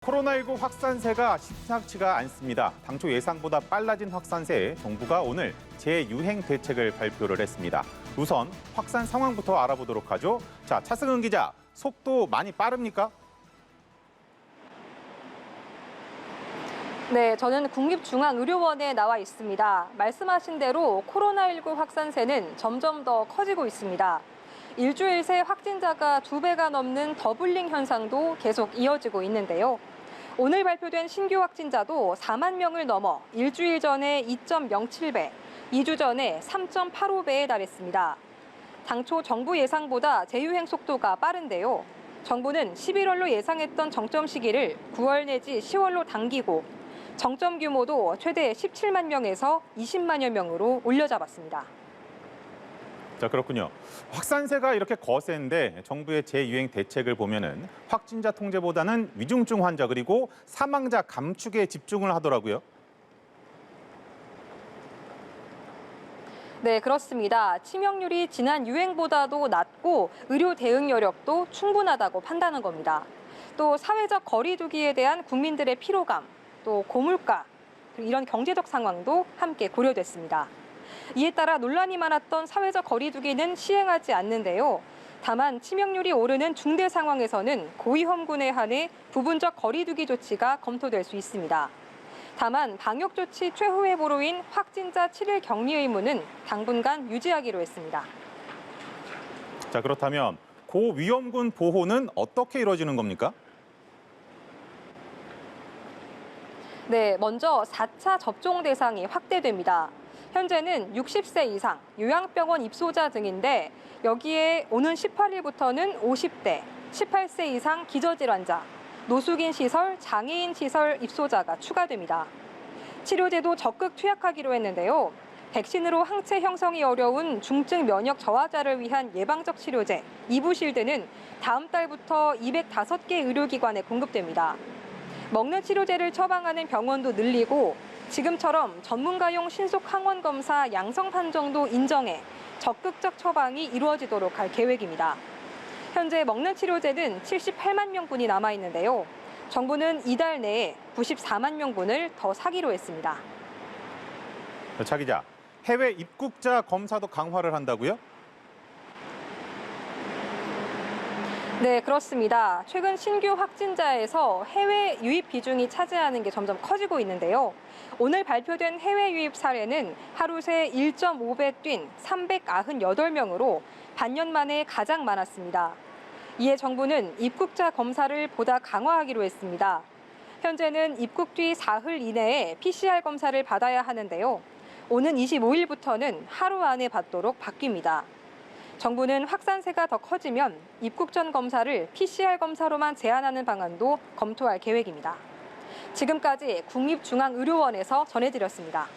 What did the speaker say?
코로나19 확산세가 심상치가 않습니다. 당초 예상보다 빨라진 확산세에 정부가 오늘 재유행 대책을 발표를 했습니다. 우선 확산 상황부터 알아보도록 하죠. 자, 차승은 기자, 속도 많이 빠릅니까? 네, 저는 국립중앙의료원에 나와 있습니다. 말씀하신 대로 코로나19 확산세는 점점 더 커지고 있습니다. 일주일 새 확진자가 2배가 넘는 더블링 현상도 계속 이어지고 있는데요. 오늘 발표된 신규 확진자도 4만 명을 넘어 일주일 전에 2.07배, 2주 전에 3.85배에 달했습니다. 당초 정부 예상보다 재유행 속도가 빠른데요. 정부는 11월로 예상했던 정점 시기를 9월 내지 10월로 당기고 정점 규모도 최대 17만 명에서 20만여 명으로 올려잡았습니다. 자, 그렇군요. 확산세가 이렇게 거센데 정부의 재유행 대책을 보면은 확진자 통제보다는 위중증 환자 그리고 사망자 감축에 집중을 하더라고요. 네, 그렇습니다. 치명률이 지난 유행보다도 낮고 의료 대응 여력도 충분하다고 판단한 겁니다. 또 사회적 거리 두기에 대한 국민들의 피로감, 또 고물가, 이런 경제적 상황도 함께 고려됐습니다. 이에 따라 논란이 많았던 사회적 거리 두기는 시행하지 않는데요. 다만 치명률이 오르는 중대 상황에서는 고위험군에 한해 부분적 거리 두기 조치가 검토될 수 있습니다. 다만 방역 조치 최후의 보루인 확진자 7일 격리 의무는 당분간 유지하기로 했습니다. 자, 그렇다면 고위험군 보호는 어떻게 이루어지는 겁니까? 네, 먼저 4차 접종 대상이 확대됩니다. 현재는 60세 이상, 요양병원 입소자 등인데 여기에 오는 18일부터는 50대, 18세 이상 기저질환자, 노숙인 시설, 장애인 시설 입소자가 추가됩니다. 치료제도 적극 투약하기로 했는데요. 백신으로 항체 형성이 어려운 중증 면역 저하자를 위한 예방적 치료제 이부실드는 다음 달부터 205개 의료기관에 공급됩니다. 먹는 치료제를 처방하는 병원도 늘리고 지금처럼 전문가용 신속 항원 검사 양성 판정도 인정해 적극적 처방이 이루어지도록 할 계획입니다. 현재 먹는 치료제는 78만 명분이 남아 있는데요. 정부는 이달 내에 94만 명분을 더 사기로 했습니다. 차 기자, 해외 입국자 검사도 강화를 한다고요? 네, 그렇습니다. 최근 신규 확진자에서 해외 유입 비중이 차지하는 게 점점 커지고 있는데요. 오늘 발표된 해외 유입 사례는 하루 새 1.5배 뛴 398명으로 반년 만에 가장 많았습니다. 이에 정부는 입국자 검사를 보다 강화하기로 했습니다. 현재는 입국 뒤 사흘 이내에 PCR 검사를 받아야 하는데요. 오는 25일부터는 하루 안에 받도록 바뀝니다. 정부는 확산세가 더 커지면 입국 전 검사를 PCR 검사로만 제한하는 방안도 검토할 계획입니다. 지금까지 국립중앙의료원에서 전해드렸습니다.